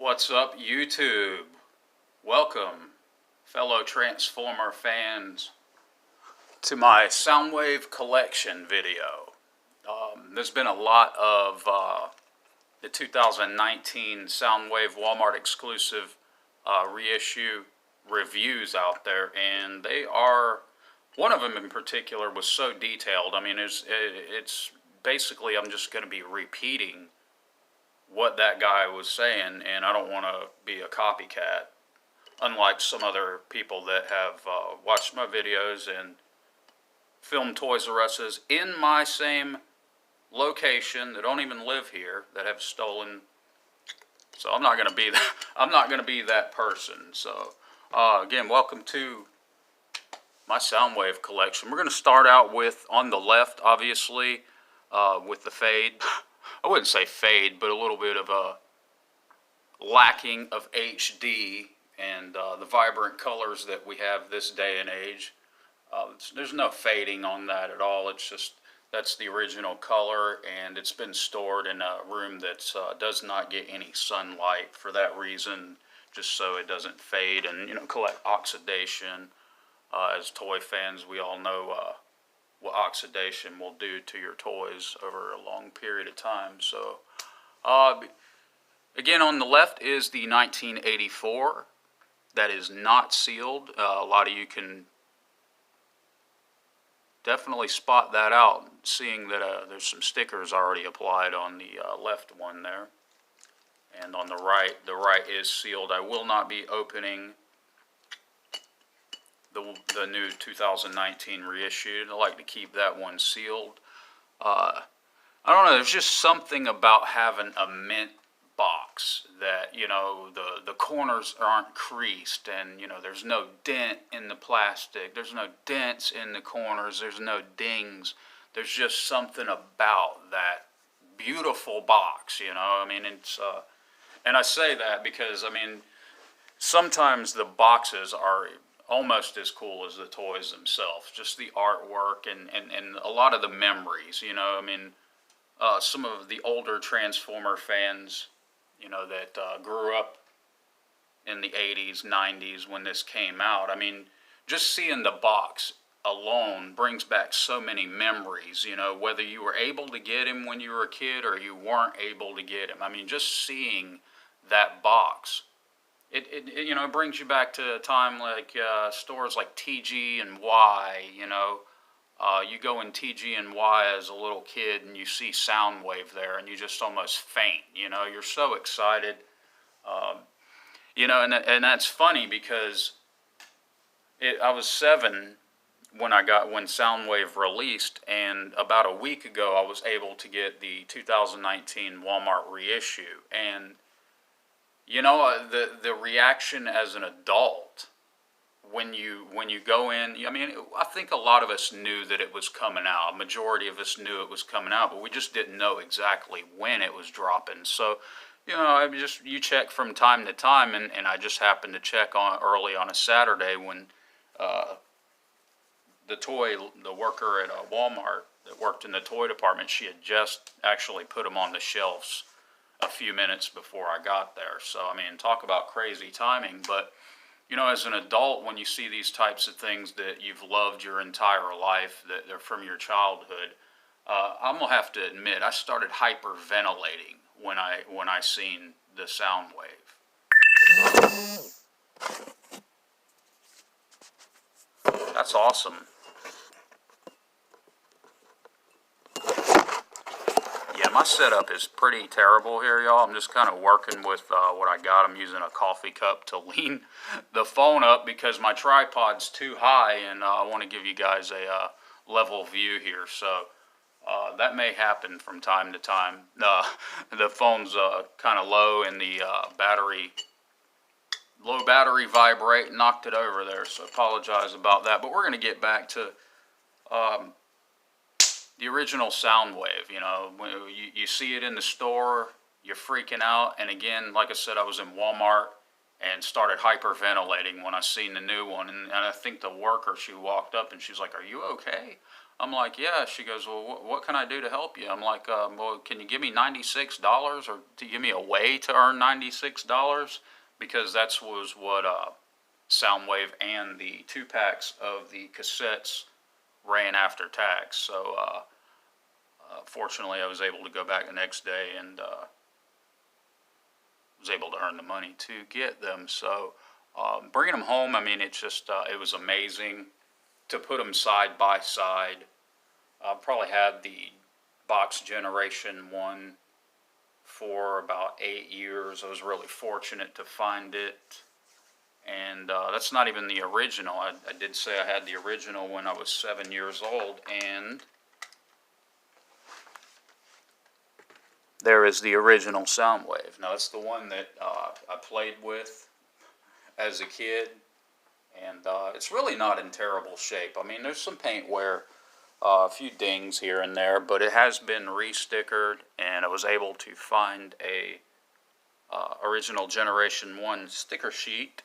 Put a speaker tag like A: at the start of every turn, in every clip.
A: What's up, YouTube? Welcome, fellow Transformer fans, to my Soundwave collection video. There's been a lot of the 2019 Soundwave Walmart exclusive reissue reviews out there, and they are, one of them in particular was so detailed. I mean, it's basically, I'm just going to be repeating what that guy was saying, and I don't want to be a copycat, unlike some other people that have watched my videos and filmed Toys R Us's in my same location that don't even live here, that have stolen. So I'm not going to be that. I'm not going to be that person. So again, welcome to my Soundwave collection. We're going to start out with, on the left, obviously, with the fade. I wouldn't say fade, but a little bit of a lacking of HD and the vibrant colors that we have this day and age. There's no fading on that at all. It's just, that's the original color, and it's been stored in a room that does not get any sunlight for that reason, just so it doesn't fade and, collect oxidation. As toy fans, we all know what oxidation will do to your toys over a long period of time. So again, on the left is the 1984 that is not sealed. A lot of you can definitely spot that out, seeing that there's some stickers already applied on the left one there, and on the right is sealed. I will not be opening the new 2019 reissued. I like to keep that one sealed. I don't know, there's just something about having a mint box that, the corners aren't creased, and, there's no dent in the plastic, there's no dents in the corners, there's no dings. There's just something about that beautiful box, I mean, it's, and I say that because, I mean, sometimes the boxes are almost as cool as the toys themselves, just the artwork and a lot of the memories, I mean, some of the older Transformer fans, that grew up in the 80s, 90s when this came out, I mean, just seeing the box alone brings back so many memories, whether you were able to get him when you were a kid or you weren't able to get him. I mean, just seeing that box, it brings you back to a time like stores like TG and Y. You go in TG and Y as a little kid and you see Soundwave there and you just almost faint. You're so excited. And that's funny because I was 7 when Soundwave released, and about a week ago I was able to get the 2019 Walmart reissue, and the reaction as an adult when you go in, I mean, I think a lot of us knew that it was coming out. A majority of us knew it was coming out, but we just didn't know exactly when it was dropping. So, you check from time to time, and I just happened to check on early on a Saturday when the worker at Walmart that worked in the toy department, she had just actually put them on the shelves a few minutes before I got there. So, I mean, talk about crazy timing. But, as an adult, when you see these types of things that you've loved your entire life, that they're from your childhood, I'm going to have to admit, I started hyperventilating when I seen the Soundwave. That's awesome. Yeah, my setup is pretty terrible here, y'all. I'm just kind of working with what I got. I'm using a coffee cup to lean the phone up because my tripod's too high, and I want to give you guys a level view here. So that may happen from time to time. The phone's kind of low, and the low battery vibrate knocked it over there, so apologize about that. But we're going to get back to the original Soundwave. When you see it in the store, you're freaking out. And again, like I said, I was in Walmart and started hyperventilating when I seen the new one. And I think the worker, she walked up and she was like, "Are you okay?" I'm like, yeah. She goes, well, what can I do to help you? I'm like, well, can you give me $96 or to give me a way to earn $96? Because that's was what Soundwave and the 2 packs of the cassettes ran after tax. So fortunately, I was able to go back the next day and was able to earn the money to get them. So bringing them home, I mean, it's just it was amazing to put them side by side. I probably had the box generation 1 for about 8 years. I was really fortunate to find it. And that's not even the original. I did say I had the original when I was 7 years old. And there is the original Soundwave. Now, that's the one that I played with as a kid. And it's really not in terrible shape. I mean, there's some paint wear, a few dings here and there, but it has been re-stickered, and I was able to find a original Generation 1 sticker sheet.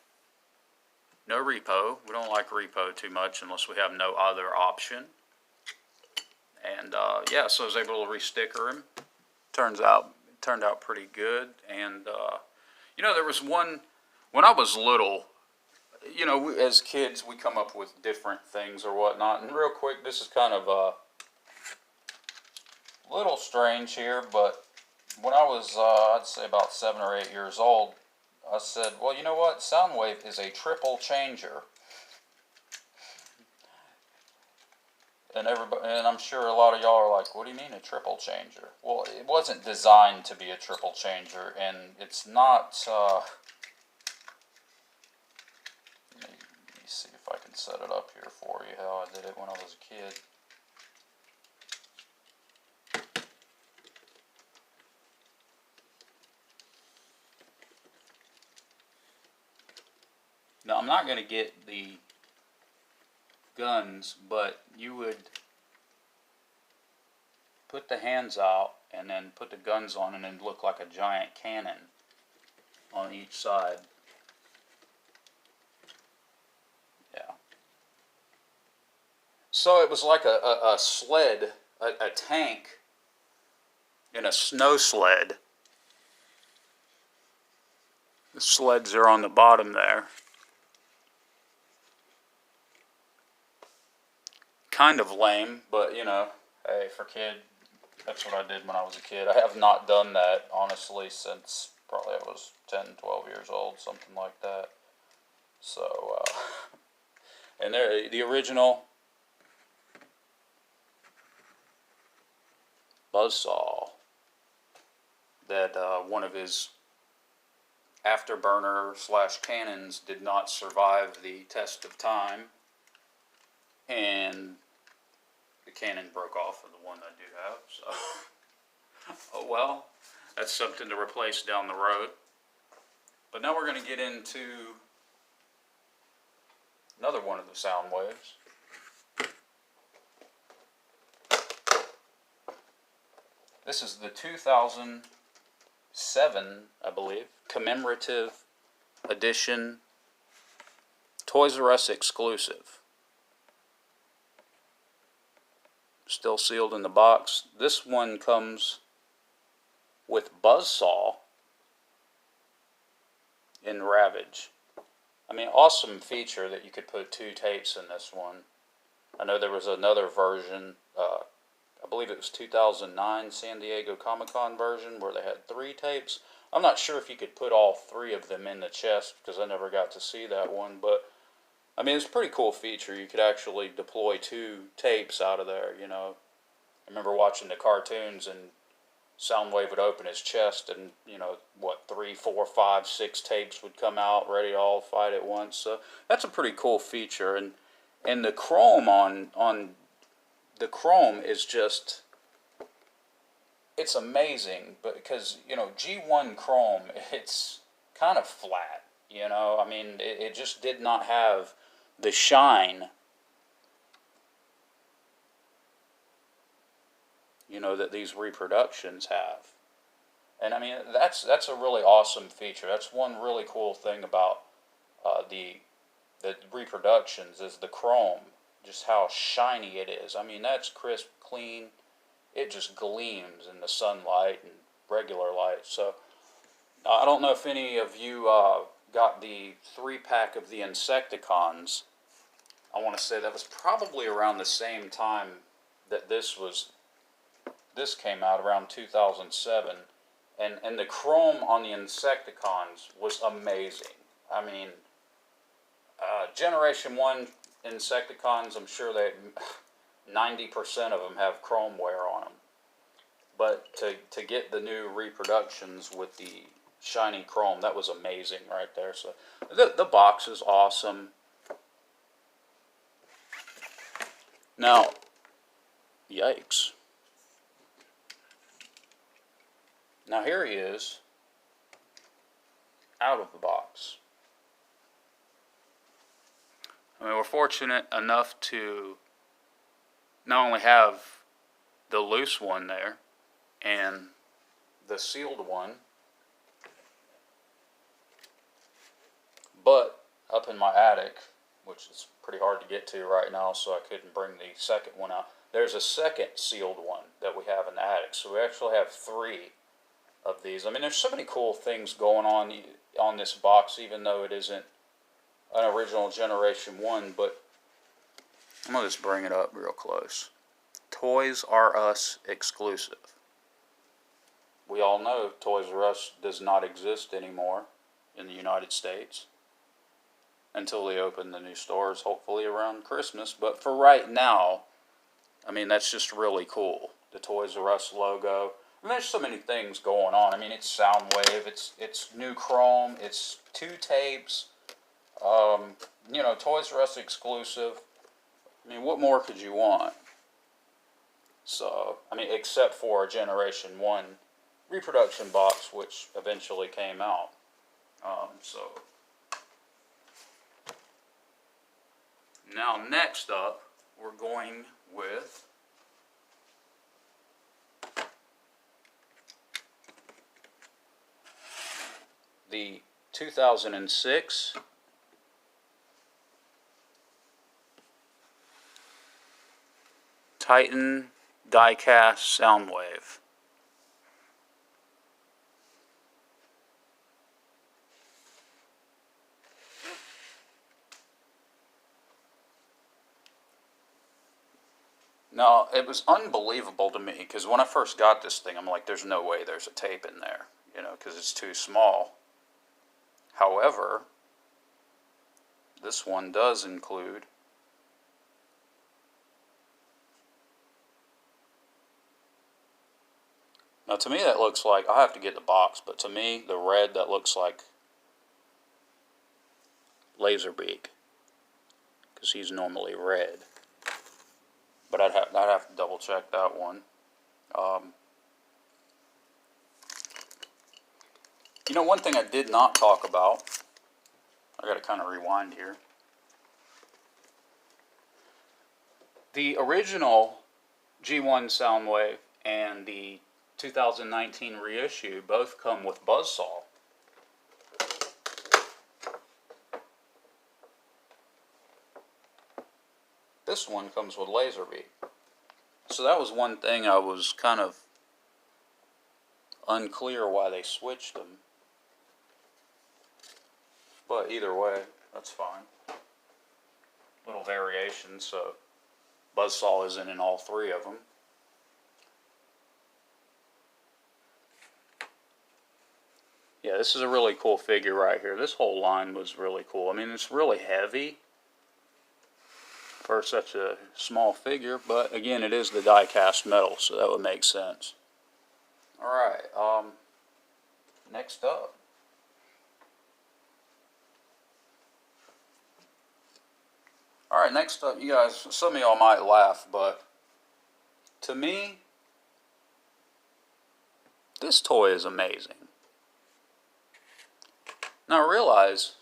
A: No repo. We don't like repo too much unless we have no other option. And yeah, so I was able to re-sticker him. Turned out pretty good. And you know, there was one when I was little. You know, as kids, we come up with different things or whatnot. And real quick, this is kind of a little strange here, but when I was, I'd say about 7 or 8 years old, I said, well, you know what? Soundwave is a triple changer. And everybody, and I'm sure a lot of y'all are like, what do you mean a triple changer? Well, it wasn't designed to be a triple changer, and it's not, let me see if I can set it up here for you how I did it when I was a kid. Now, I'm not going to get the guns, but you would put the hands out and then put the guns on, and then look like a giant cannon on each side. Yeah. So it was like a sled, a tank in a snow sled. The sleds are on the bottom there. Kind of lame, but you know, hey, for kid, that's what I did when I was a kid. I have not done that, honestly, since probably I was 10, 12 years old, something like that. So, and there, the original buzzsaw that one of his afterburner / cannons did not survive the test of time, and the cannon broke off of the one I do have, so oh well, that's something to replace down the road. But now we're going to get into another one of the Soundwaves. This is the 2007, I believe, commemorative edition, Toys R Us exclusive. Still sealed in the box. This one comes with buzzsaw in Ravage. I mean, awesome feature that you could put 2 tapes in this one. I know there was another version, I believe it was 2009 San Diego Comic-Con version where they had 3 tapes. I'm not sure if you could put all 3 of them in the chest because I never got to see that one, but I mean, it's a pretty cool feature. You could actually deploy 2 tapes out of there, you know. I remember watching the cartoons and Soundwave would open his chest and, you know, what, 3, 4, 5, 6 tapes would come out ready to all fight at once. So that's a pretty cool feature. And the chrome on the chrome is just, it's amazing, but because, you know, G1 chrome, it's kind of flat, you know. I mean, it just did not have the shine, you know, that these reproductions have. And I mean, that's a really awesome feature. That's one really cool thing about the reproductions is the chrome. just how shiny it is. I mean, that's crisp, clean. It just gleams in the sunlight and regular light. So I don't know if any of you got the 3-pack of the Insecticons. I want to say that was probably around the same time that this came out, around 2007. And the chrome on the Insecticons was amazing. I mean, Generation 1 Insecticons, I'm sure that 90% of them have chrome wear on them. But to get the new reproductions with the shiny chrome, that was amazing right there. So the box is awesome. Now, yikes. Now here he is, out of the box. I mean, we're fortunate enough to not only have the loose one there and the sealed one, but up in my attic, which is pretty hard to get to right now, so I couldn't bring the second one out. There's a second sealed one that we have in the attic, so we actually have 3 of these. I mean, there's so many cool things going on this box, even though it isn't an original Generation 1, but I'm going to just bring it up real close. Toys R Us exclusive. We all know Toys R Us does not exist anymore in the United States until they open the new stores, hopefully around Christmas. But for right now, I mean, that's just really cool. The Toys R Us logo. I mean, there's so many things going on. I mean, it's Soundwave, it's new chrome, it's 2 tapes, you know, Toys R Us exclusive. I mean, what more could you want? So, I mean, except for a Generation 1 reproduction box, which eventually came out. So, now next up, we're going with the 2006 Titan die-cast Soundwave. Now, it was unbelievable to me, because when I first got this thing, I'm like, there's no way there's a tape in there, you know, because it's too small. However, this one does include now, to me that looks like, I'll have to get the box, but to me, the red, that looks like Laserbeak, because he's normally red. But I'd have to double check that one. You know, one thing I did not talk about, I got to kind of rewind here. The original G1 Soundwave and the 2019 reissue both come with buzzsaw. This one comes with Laserbeak. So that was one thing I was kind of unclear why they switched them. But either way, that's fine. Little variation, so buzzsaw isn't in all 3 of them. Yeah, this is a really cool figure right here. This whole line was really cool. I mean, it's really heavy for such a small figure, but again, it is the die-cast metal, so that would make sense. Alright, next up. Alright, next up, you guys, some of y'all might laugh, but to me, this toy is amazing. Now realize,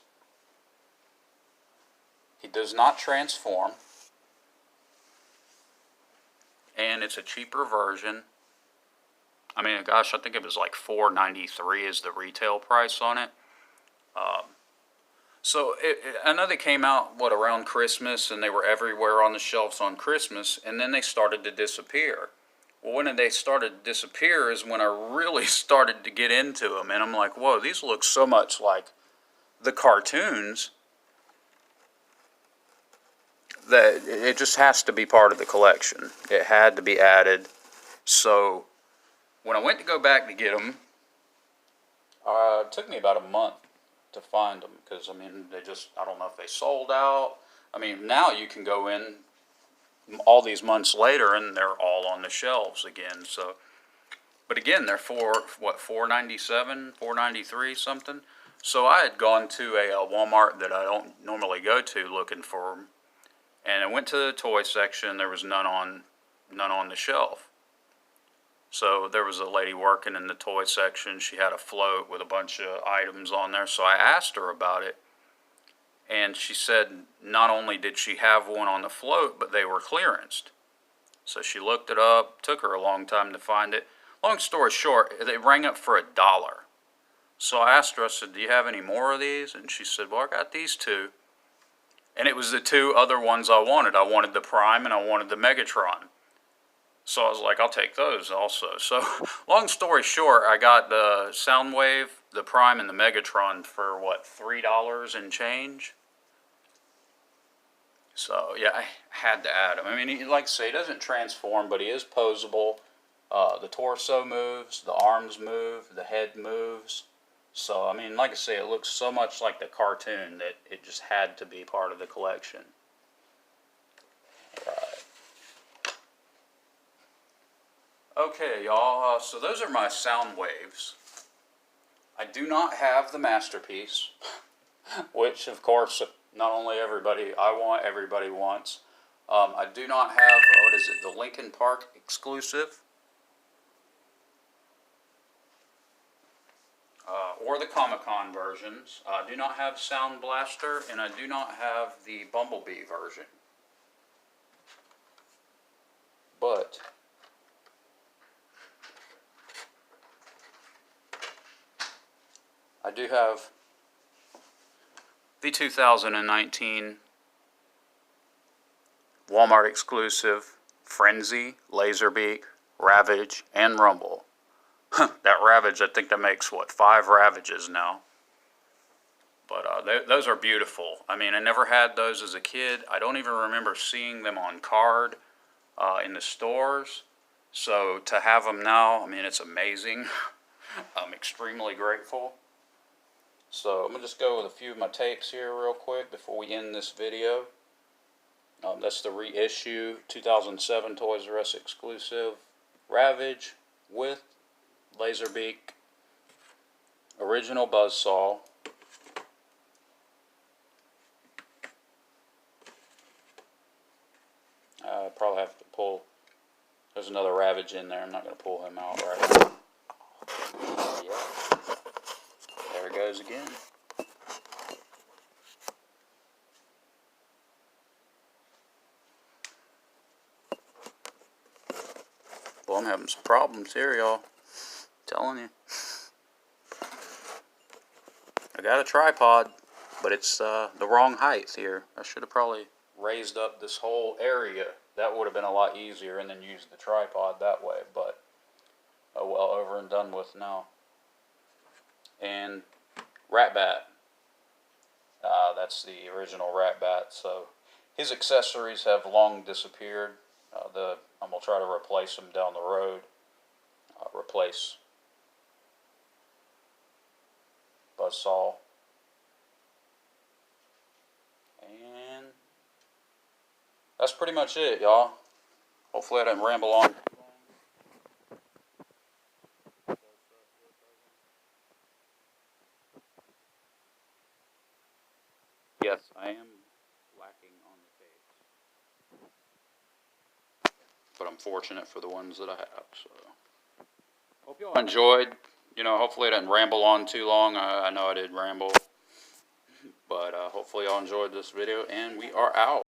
A: he does not transform, and it's a cheaper version. I mean, gosh, I think it was like $4.93 is the retail price on it. So I know they came out, what, around Christmas, and they were everywhere on the shelves on Christmas, and then they started to disappear. Well, when they started to disappear is when I really started to get into them, and I'm like, whoa, these look so much like the cartoons that it just has to be part of the collection. It had to be added. So when I went to go back to get them, it took me about a month to find them, because, I mean, I don't know if they sold out. I mean, now you can go in all these months later and they're all on the shelves again. So, but again, they're for, what, $4.97, $4.93, something. So I had gone to a Walmart that I don't normally go to looking for them, and I went to the toy section. There was none on the shelf. So there was a lady working in the toy section. She had a float with a bunch of items on there. So I asked her about it, and she said not only did she have one on the float, but they were clearanced. So she looked it up. Took her a long time to find it. Long story short, they rang up for $1. So I asked her, I said, do you have any more of these? And she said, well, I got these two. And it was the two other ones I wanted. I wanted the Prime and I wanted the Megatron. So I was like, I'll take those also. So long story short, I got the Soundwave, the Prime, and the Megatron for, what, $3 and change? So, yeah, I had to add him. I mean, like I say, he doesn't transform, but he is posable. The torso moves, the arms move, the head moves. So, I mean, like I say, it looks so much like the cartoon that it just had to be part of the collection. Right. Okay, y'all, so those are my Soundwaves. I do not have the Masterpiece, which, of course, not only everybody wants. I do not have, what is it, the Linkin Park exclusive, or the Comic-Con versions. I do not have Sound Blaster, and I do not have the Bumblebee version. But I do have the 2019 Walmart exclusive Frenzy, Laserbeak, Ravage, and Rumble. That Ravage, I think that makes, what, 5 Ravages now. But those are beautiful. I mean, I never had those as a kid. I don't even remember seeing them on card in the stores. So to have them now, I mean, it's amazing. I'm extremely grateful. So I'm going to just go with a few of my tapes here real quick before we end this video. That's the reissue 2007 Toys R Us exclusive Ravage with Laserbeak, original Buzzsaw, I probably have to pull, there's another Ravage in there. I'm not going to pull him out right now. Yeah. There it goes again. Well, I'm having some problems here, y'all. Telling you. I got a tripod, but it's the wrong height here. I should have probably raised up this whole area. That would have been a lot easier, and then used the tripod that way. But, oh well, over and done with now. And Ratbat. That's the original Ratbat. So his accessories have long disappeared. I'm going to try to replace them down the road. Replace Buzzsaw. And that's pretty much it, y'all. Hopefully I didn't ramble on. Yes, I am lacking on the tapes. But I'm fortunate for the ones that I have, so. Hope y'all enjoyed. You know, hopefully I didn't ramble on too long. I know I did ramble. But hopefully y'all enjoyed this video, and we are out.